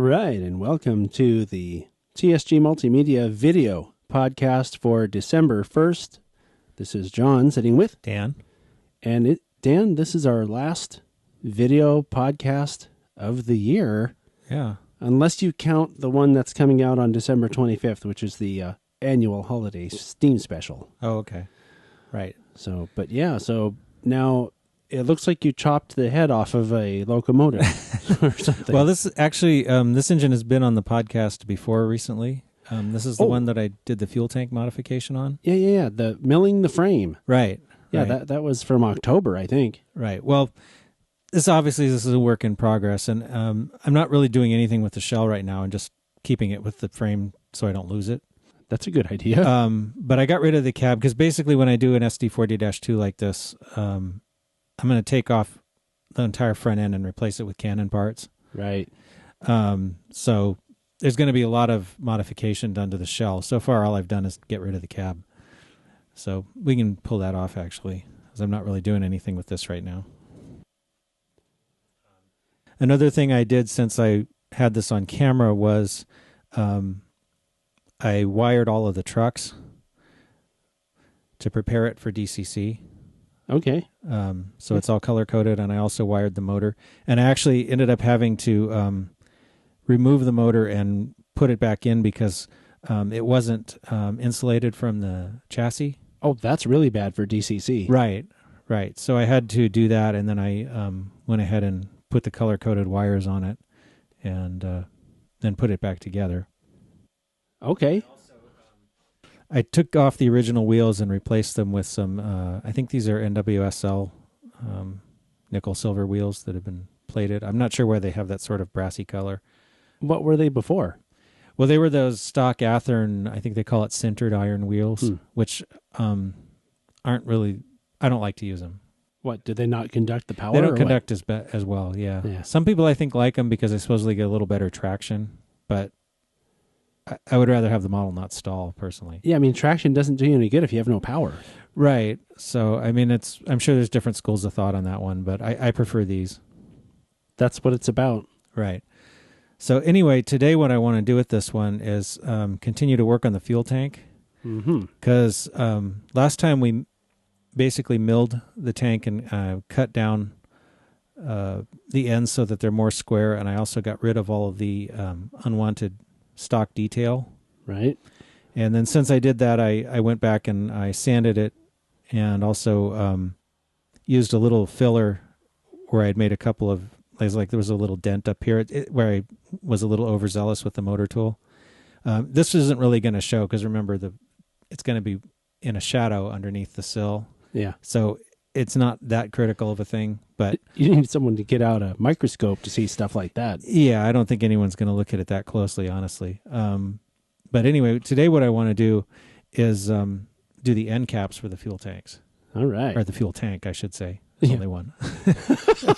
right, and welcome to the TSG Multimedia video podcast for December 1st. This is John sitting with Dan. And Dan, this is our last video podcast of the year. Yeah. Unless you count the one that's coming out on December 25th, which is the annual holiday Steam special. Oh, okay. Right. So now it looks like you chopped the head off of a locomotive or something. Well, this actually, this engine has been on the podcast before recently. This is the one that I did the fuel tank modification on. Yeah. The milling the frame. Right. Yeah, right. that was from October, I think. Right. Well, this is a work in progress, and I'm not really doing anything with the shell right now and just keeping it with the frame so I don't lose it. That's a good idea. But I got rid of the cab because basically when I do an SD40-2 like this, I'm going to take off the entire front end and replace it with Canon parts. Right. So there's going to be a lot of modification done to the shell. So far, all I've done is get rid of the cab. So we can pull that off, actually, because I'm not really doing anything with this right now. Another thing I did since I had this on camera was I wired all of the trucks to prepare it for DCC. Okay. So it's all color-coded, and I also wired the motor. And I actually ended up having to remove the motor and put it back in because it wasn't insulated from the chassis. Oh, that's really bad for DCC. Right. So I had to do that, and then I went ahead and put the color-coded wires on it and then put it back together. Okay. I took off the original wheels and replaced them with some, I think these are NWSL nickel silver wheels that have been plated. I'm not sure why they have that sort of brassy color. What were they before? Well, they were those stock Athearn, I think they call it sintered iron wheels, which aren't really, I don't like to use them. What, do they not conduct the power? They don't conduct as well, yeah. Some people I think like them because they supposedly get a little better traction, but I would rather have the model not stall, personally. Yeah, I mean, traction doesn't do you any good if you have no power. Right. So, I mean, I'm sure there's different schools of thought on that one, but I prefer these. That's what it's about. Right. So, anyway, today what I want to do with this one is continue to work on the fuel tank. Because last time we basically milled the tank and cut down the ends so that they're more square, and I also got rid of all of the unwanted stock detail. Right. And then since I did that, I went back and I sanded it and also used a little filler where I had made a couple of, like there was a little dent up here where I was a little overzealous with the motor tool. This isn't really going to show because remember, it's going to be in a shadow underneath the sill. Yeah. So it's not that critical of a thing, but you need someone to get out a microscope to see stuff like that. Yeah, I don't think anyone's going to look at it that closely, honestly. But anyway, today what I want to do is do the end caps for the fuel tanks. All right. Or the fuel tank, I should say. There's only one.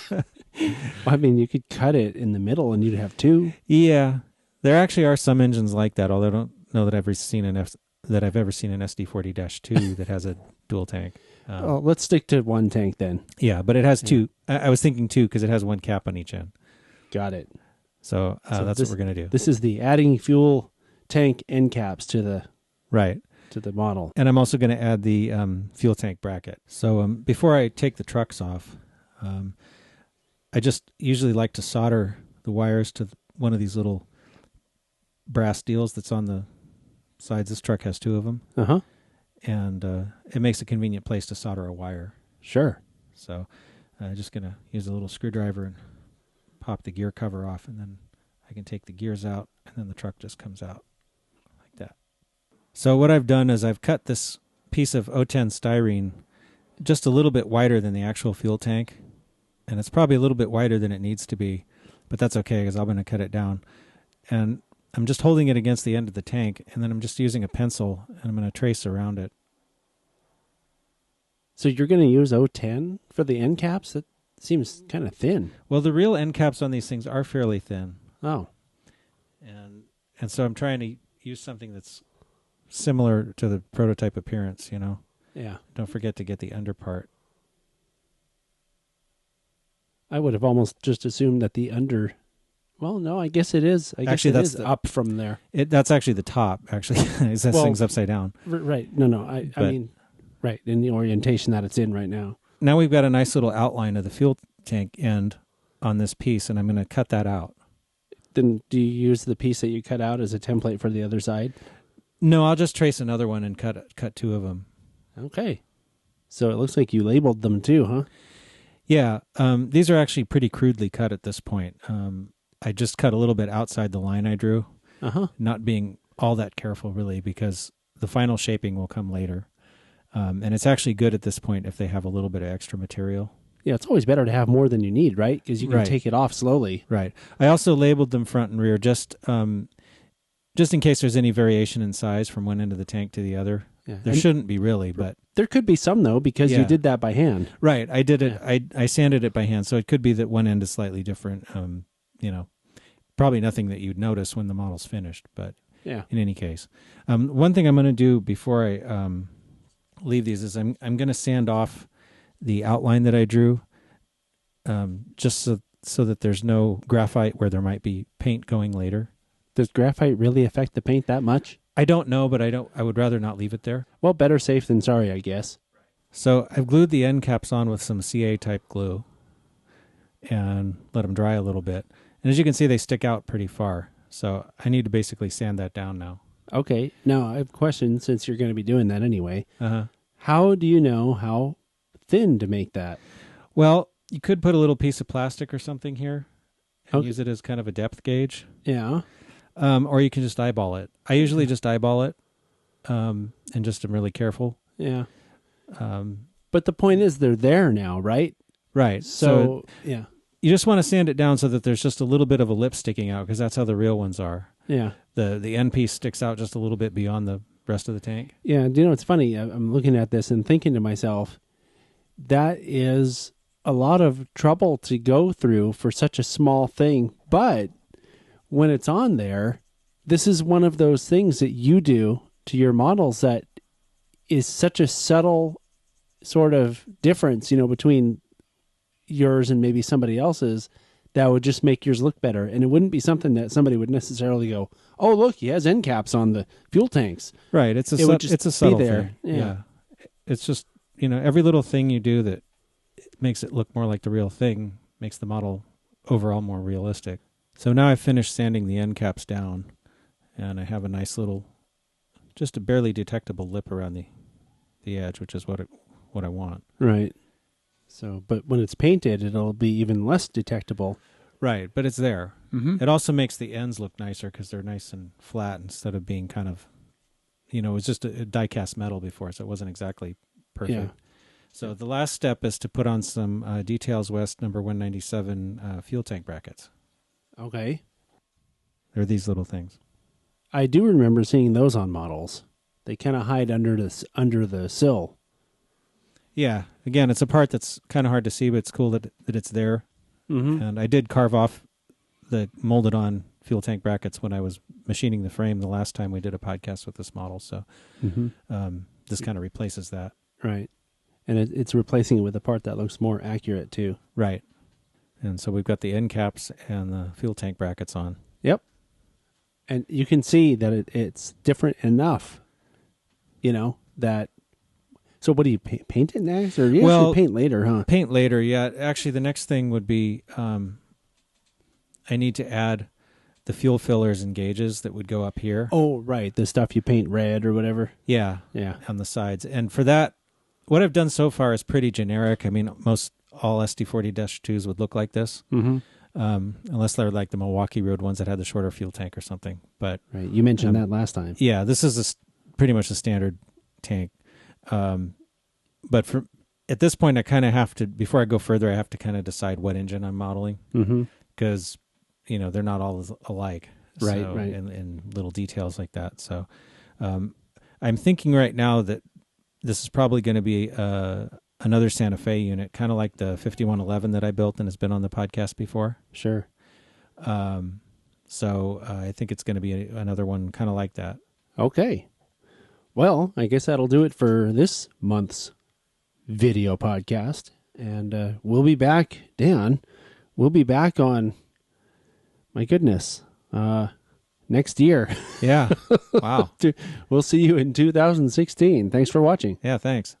Well, I mean, you could cut it in the middle and you'd have two. Yeah. There actually are some engines like that, although I don't know that I've ever seen an SD40-2 that has a dual tank. Let's stick to one tank then. Yeah, but it has two. I was thinking two because it has one cap on each end. Got it. So that's what we're going to do. This is the adding fuel tank end caps to the model. And I'm also going to add the fuel tank bracket. So before I take the trucks off, I just usually like to solder the wires to one of these little brass deals that's on the sides. This truck has two of them. Uh-huh. And it makes a convenient place to solder a wire. Sure. So I'm just going to use a little screwdriver and pop the gear cover off, and then I can take the gears out, and then the truck just comes out like that. So what I've done is I've cut this piece of O10 styrene just a little bit wider than the actual fuel tank, and it's probably a little bit wider than it needs to be, but that's okay because I'm going to cut it down. And I'm just holding it against the end of the tank, and then I'm just using a pencil, and I'm going to trace around it. So you're going to use O10 for the end caps? That seems kind of thin. Well, the real end caps on these things are fairly thin. Oh. And so I'm trying to use something that's similar to the prototype appearance, you know? Yeah. Don't forget to get the under part. I would have almost just assumed that the under Well, no, I guess it is. I guess Actually, it that's is the- up from there. That's actually the top. Actually, it says Well- things upside down. Right. No. I But- mean, right, in the orientation that it's in right now. Now we've got a nice little outline of the fuel tank end on this piece, and I'm going to cut that out. Then do you use the piece that you cut out as a template for the other side? No, I'll just trace another one and cut two of them. Okay. So it looks like you labeled them too, huh? Yeah, these are actually pretty crudely cut at this point. I just cut a little bit outside the line I drew, not being all that careful really, because the final shaping will come later. And it's actually good at this point if they have a little bit of extra material. Yeah, it's always better to have more than you need, right? Because you can Right. take it off slowly. Right. I also labeled them front and rear just in case there's any variation in size from one end of the tank to the other. Yeah. There And shouldn't be really, but there could be some though, because you Yeah. did that by hand. right. I did it. I sanded it by hand, so it could be that one end is slightly different. Probably nothing that you'd notice when the model's finished, but Yeah. in any case, one thing I'm going to do before I leave these is I'm going to sand off the outline that I drew, just so that there's no graphite where there might be paint going later. Does graphite really affect the paint that much? I don't know, but I would rather not leave it there. Well, better safe than sorry, I guess. So I've glued the end caps on with some CA type glue and let them dry a little bit. And as you can see, they stick out pretty far. So I need to basically sand that down now. Okay. Now, I have a question since you're going to be doing that anyway. Uh-huh. How do you know how thin to make that? Well, you could put a little piece of plastic or something here and Okay. use it as kind of a depth gauge. Yeah. Or you can just eyeball it. I usually just eyeball it and just am really careful. Yeah. Um, But the point is they're there now, right? right. So yeah. You just want to sand it down so that there's just a little bit of a lip sticking out, because that's how the real ones are. Yeah. The end piece sticks out just a little bit beyond the rest of the tank. Yeah. Do you know, it's funny. I'm looking at this and thinking to myself, that is a lot of trouble to go through for such a small thing. But when it's on there, this is one of those things that you do to your models that is such a subtle sort of difference, between yours and maybe somebody else's, that would just make yours look better. And it wouldn't be something that somebody would necessarily go, oh, look, he has end caps on the fuel tanks. Right. It's It would just it's a be subtle there. thing. Yeah. It's just, every little thing you do that makes it look more like the real thing makes the model overall more realistic. So now I've finished sanding the end caps down, and I have a nice little, just a barely detectable lip around the edge, which is what I want. Right. So, but when it's painted, it'll be even less detectable. Right, but it's there. Mm-hmm. It also makes the ends look nicer because they're nice and flat instead of being kind of, it was just a die-cast metal before, so it wasn't exactly perfect. Yeah. So the last step is to put on some Details West number 197 fuel tank brackets. Okay. They're these little things. I do remember seeing those on models. They kind of hide under the sill. Yeah, again, it's a part that's kind of hard to see, but it's cool that it's there. Mm-hmm. And I did carve off the molded on fuel tank brackets when I was machining the frame the last time we did a podcast with this model. So this kind of replaces that. Right. And it's replacing it with a part that looks more accurate too. Right. And so we've got the end caps and the fuel tank brackets on. Yep. And you can see that it's different enough, that. So what do you paint it next? Or you Well, actually paint later, huh? Paint later, yeah. Actually, the next thing would be I need to add the fuel fillers and gauges that would go up here. Oh, right. The stuff you paint red or whatever. Yeah, Yeah. on the sides. And for that, what I've done so far is pretty generic. I mean, most all SD40-2s would look like this, Mm-hmm. unless they're like the Milwaukee Road ones that had the shorter fuel tank or something. But Right. You mentioned that last time. yeah, this is pretty much a standard tank. But at this point, I kind of have to, before I go further, I have to kind of decide what engine I'm modeling, Mm-hmm. because they're not all alike, Right, so, right. in little details like that. So I'm thinking right now that this is probably going to be another Santa Fe unit, kind of like the 5111 that I built and has been on the podcast before. Sure. So I think it's going to be another one kind of like that. Okay. Well, I guess that'll do it for this month's video podcast. And we'll be back, Dan. We'll be back on My goodness. Next year. Yeah. Wow. We'll see you in 2016. Thanks for watching. Yeah, thanks.